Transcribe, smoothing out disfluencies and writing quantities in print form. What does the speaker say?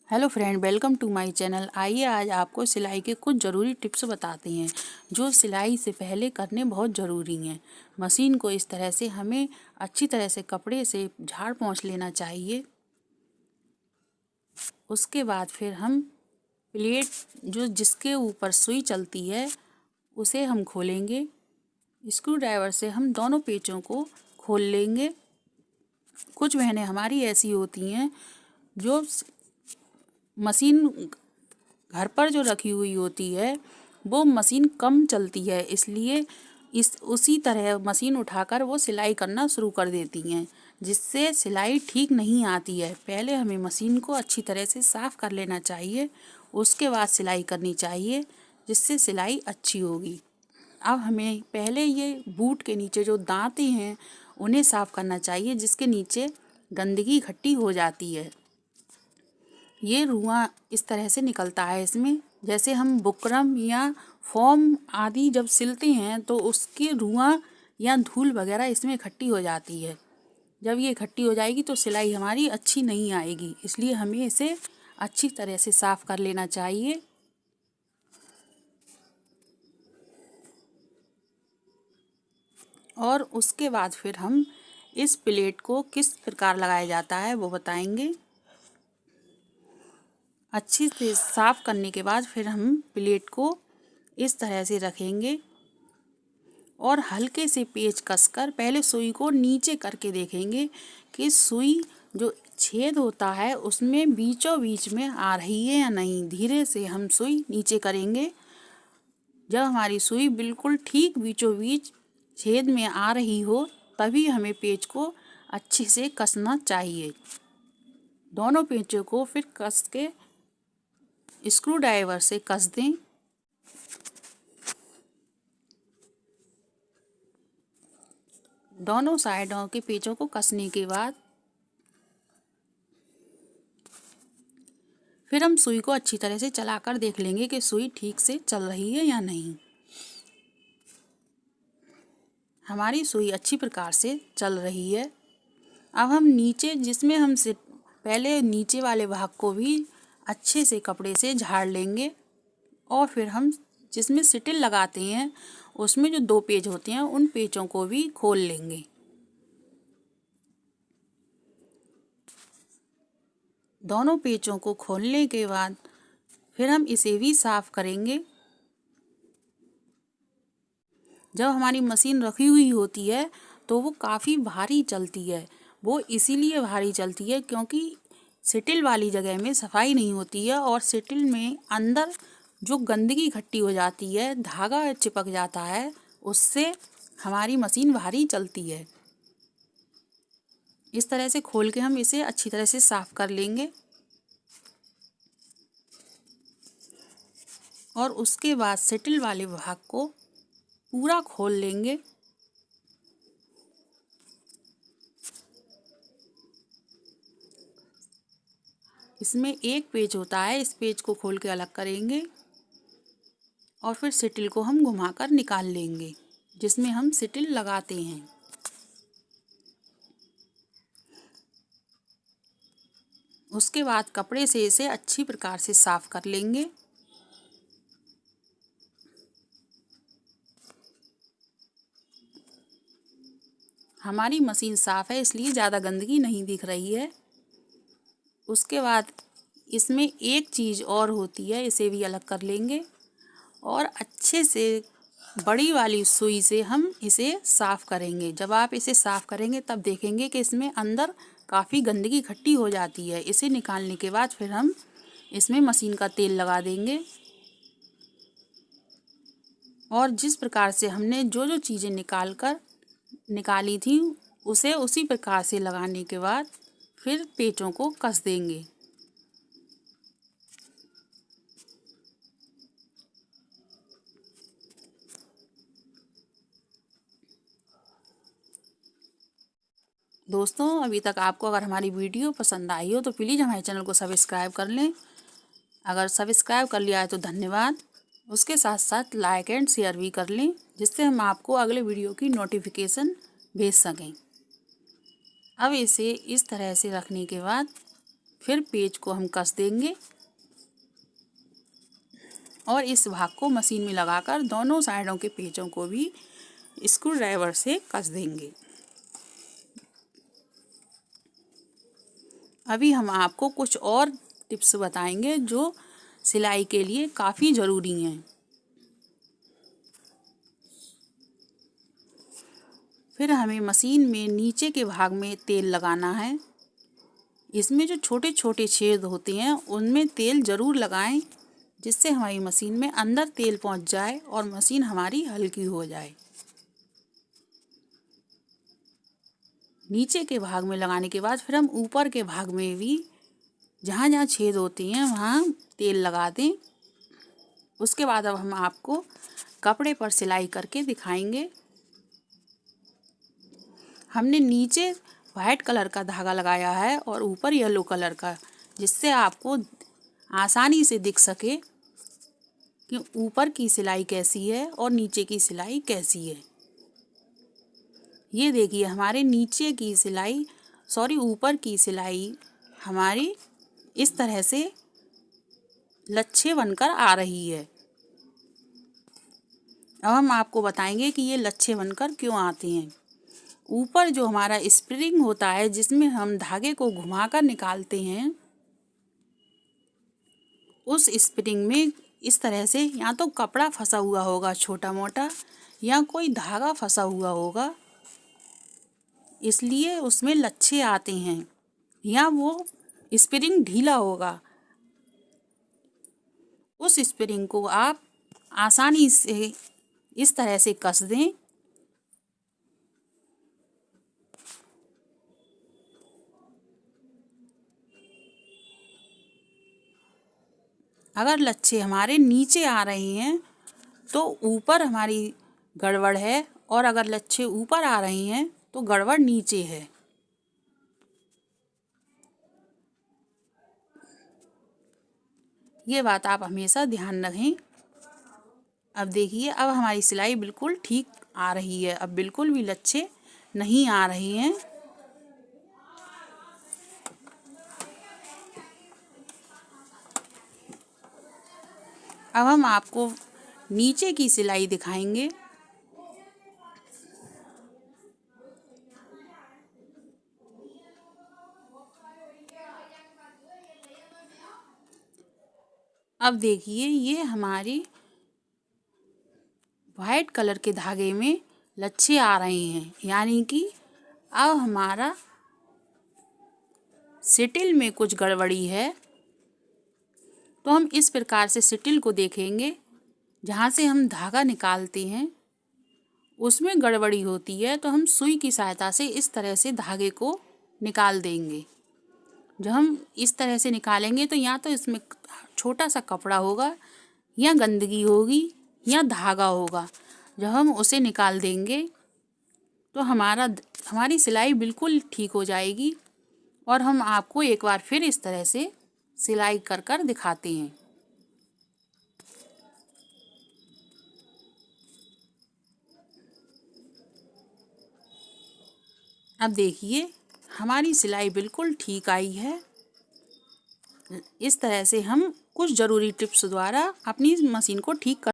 Hello friend, welcome to my channel. आइए आज आपको सिलाई के कुछ ज़रूरी टिप्स बताते हैं जो सिलाई से पहले करने बहुत ज़रूरी हैं। मशीन को इस तरह से हमें अच्छी तरह से कपड़े से झाड़ पोंछ लेना चाहिए। उसके बाद फिर हम प्लेट जो जिसके ऊपर सुई चलती है उसे हम खोलेंगे। स्क्रू ड्राइवर से हम दोनों पेचों को खोल लेंगे। कुछ बहनें हमारी ऐसी होती हैं जो मशीन घर पर जो रखी हुई होती है वो मशीन कम चलती है, इसलिए उसी तरह मशीन उठाकर वो सिलाई करना शुरू कर देती हैं, जिससे सिलाई ठीक नहीं आती है। पहले हमें मशीन को अच्छी तरह से साफ़ कर लेना चाहिए, उसके बाद सिलाई करनी चाहिए, जिससे सिलाई अच्छी होगी। अब हमें पहले ये बूट के नीचे जो दांते हैं उन्हें साफ़ करना चाहिए, जिसके नीचे गंदगी इकट्ठी हो जाती है। ये रुआं इस तरह से निकलता है इसमें। जैसे हम बुकरम या फॉर्म आदि जब सिलते हैं तो उसकी रुआं या धूल वगैरह इसमें इकट्ठी हो जाती है। जब ये इकट्ठी हो जाएगी तो सिलाई हमारी अच्छी नहीं आएगी, इसलिए हमें इसे अच्छी तरह से साफ़ कर लेना चाहिए। और उसके बाद फिर हम इस प्लेट को किस प्रकार लगाया जाता है वो बताएंगे। अच्छी से साफ़ करने के बाद फिर हम प्लेट को इस तरह से रखेंगे और हल्के से पेच कसकर पहले सुई को नीचे करके देखेंगे कि सुई जो छेद होता है उसमें बीचों बीच में आ रही है या नहीं। धीरे से हम सुई नीचे करेंगे। जब हमारी सुई बिल्कुल ठीक बीचों बीच छेद में आ रही हो तभी हमें पेच को अच्छे से कसना चाहिए। दोनों पेचों को फिर कस के स्क्रू ड्राइवर से कस दें। दोनों साइडों के पेचों को कसने के बाद फिर हम सुई को अच्छी तरह से चलाकर देख लेंगे कि सुई ठीक से चल रही है या नहीं। हमारी सुई अच्छी प्रकार से चल रही है। अब हम नीचे जिसमें हम से पहले नीचे वाले भाग को भी अच्छे से कपड़े से झाड़ लेंगे और फिर हम जिसमें सिटिल लगाते हैं उसमें जो 2 पेच होते हैं उन पेचों को भी खोल लेंगे। दोनों पेचों को खोलने के बाद फिर हम इसे भी साफ़ करेंगे। जब हमारी मशीन रखी हुई होती है तो वो काफ़ी भारी चलती है। वो इसीलिए भारी चलती है क्योंकि सिटिल वाली जगह में सफाई नहीं होती है और सिटिल में अंदर जो गंदगी इकट्ठी हो जाती है, धागा चिपक जाता है, उससे हमारी मशीन भारी चलती है। इस तरह से खोल के हम इसे अच्छी तरह से साफ़ कर लेंगे और उसके बाद सिटिल वाले भाग को पूरा खोल लेंगे। इसमें एक पेच होता है, इस पेच को खोल के अलग करेंगे और फिर सिटिल को हम घुमाकर निकाल लेंगे जिसमें हम सिटिल लगाते हैं। उसके बाद कपड़े से इसे अच्छी प्रकार से साफ़ कर लेंगे। हमारी मशीन साफ़ है इसलिए ज़्यादा गंदगी नहीं दिख रही है। उसके बाद इसमें एक चीज़ और होती है, इसे भी अलग कर लेंगे और अच्छे से बड़ी वाली सुई से हम इसे साफ़ करेंगे। जब आप इसे साफ़ करेंगे तब देखेंगे कि इसमें अंदर काफ़ी गंदगी इकट्ठी हो जाती है। इसे निकालने के बाद फिर हम इसमें मशीन का तेल लगा देंगे और जिस प्रकार से हमने जो जो चीज़ें निकाली थी उसे उसी प्रकार से लगाने के बाद फिर पेचों को कस देंगे। दोस्तों, अभी तक आपको अगर हमारी वीडियो पसंद आई हो तो प्लीज़ हमारे चैनल को सब्सक्राइब कर लें। अगर सब्सक्राइब कर लिया है तो धन्यवाद। उसके साथ साथ लाइक एंड शेयर भी कर लें, जिससे हम आपको अगले वीडियो की नोटिफिकेशन भेज सकें। अब इसे इस तरह से रखने के बाद फिर पेच को हम कस देंगे और इस भाग को मशीन में लगाकर दोनों साइडों के पेचों को भी स्क्रू ड्राइवर से कस देंगे। अभी हम आपको कुछ और टिप्स बताएंगे जो सिलाई के लिए काफ़ी ज़रूरी हैं। फिर हमें मशीन में नीचे के भाग में तेल लगाना है। इसमें जो छोटे छोटे छेद होते हैं उनमें तेल ज़रूर लगाएं, जिससे हमारी मशीन में अंदर तेल पहुंच जाए और मशीन हमारी हल्की हो जाए। नीचे के भाग में लगाने के बाद फिर हम ऊपर के भाग में भी जहाँ जहाँ छेद होते हैं वहाँ तेल लगा दें। उसके बाद अब हम आपको कपड़े पर सिलाई करके दिखाएंगे। हमने नीचे वाइट कलर का धागा लगाया है और ऊपर येलो कलर का, जिससे आपको आसानी से दिख सके कि ऊपर की सिलाई कैसी है और नीचे की सिलाई कैसी है। ये देखिए हमारे नीचे की सिलाई ऊपर की सिलाई हमारी इस तरह से लच्छे बनकर आ रही है। अब हम आपको बताएंगे कि ये लच्छे बनकर क्यों आते हैं। ऊपर जो हमारा स्प्रिंग होता है जिसमें हम धागे को घुमाकर निकालते हैं, उस स्प्रिंग में इस तरह से या तो कपड़ा फंसा हुआ होगा छोटा मोटा या कोई धागा फंसा हुआ होगा, इसलिए उसमें लच्छे आते हैं, या वो स्प्रिंग ढीला होगा। उस स्प्रिंग को आप आसानी से इस तरह से कस दें। अगर लच्छे हमारे नीचे आ रहे हैं तो ऊपर हमारी गड़बड़ है, और अगर लच्छे ऊपर आ रहे हैं तो गड़बड़ नीचे है। ये बात आप हमेशा ध्यान रखें। अब देखिए अब हमारी सिलाई बिल्कुल ठीक आ रही है, अब बिल्कुल भी लच्छे नहीं आ रहे हैं। अब हम आपको नीचे की सिलाई दिखाएंगे। अब देखिए ये हमारी वाइट कलर के धागे में लच्छे आ रहे हैं, यानी कि अब हमारा सिटिल में कुछ गड़बड़ी है। तो हम इस प्रकार से सिटिल को देखेंगे। जहाँ से हम धागा निकालते हैं उसमें गड़बड़ी होती है, तो हम सुई की सहायता से इस तरह से धागे को निकाल देंगे। जब हम इस तरह से निकालेंगे तो या तो इसमें छोटा सा कपड़ा होगा, या गंदगी होगी, या धागा होगा। जब हम उसे निकाल देंगे तो हमारी सिलाई बिल्कुल ठीक हो जाएगी। और हम आपको एक बार फिर इस तरह से सिलाई कर कर दिखाते हैं। अब देखिए हमारी सिलाई बिल्कुल ठीक आई है। इस तरह से हम कुछ ज़रूरी टिप्स द्वारा अपनी मशीन को ठीक कर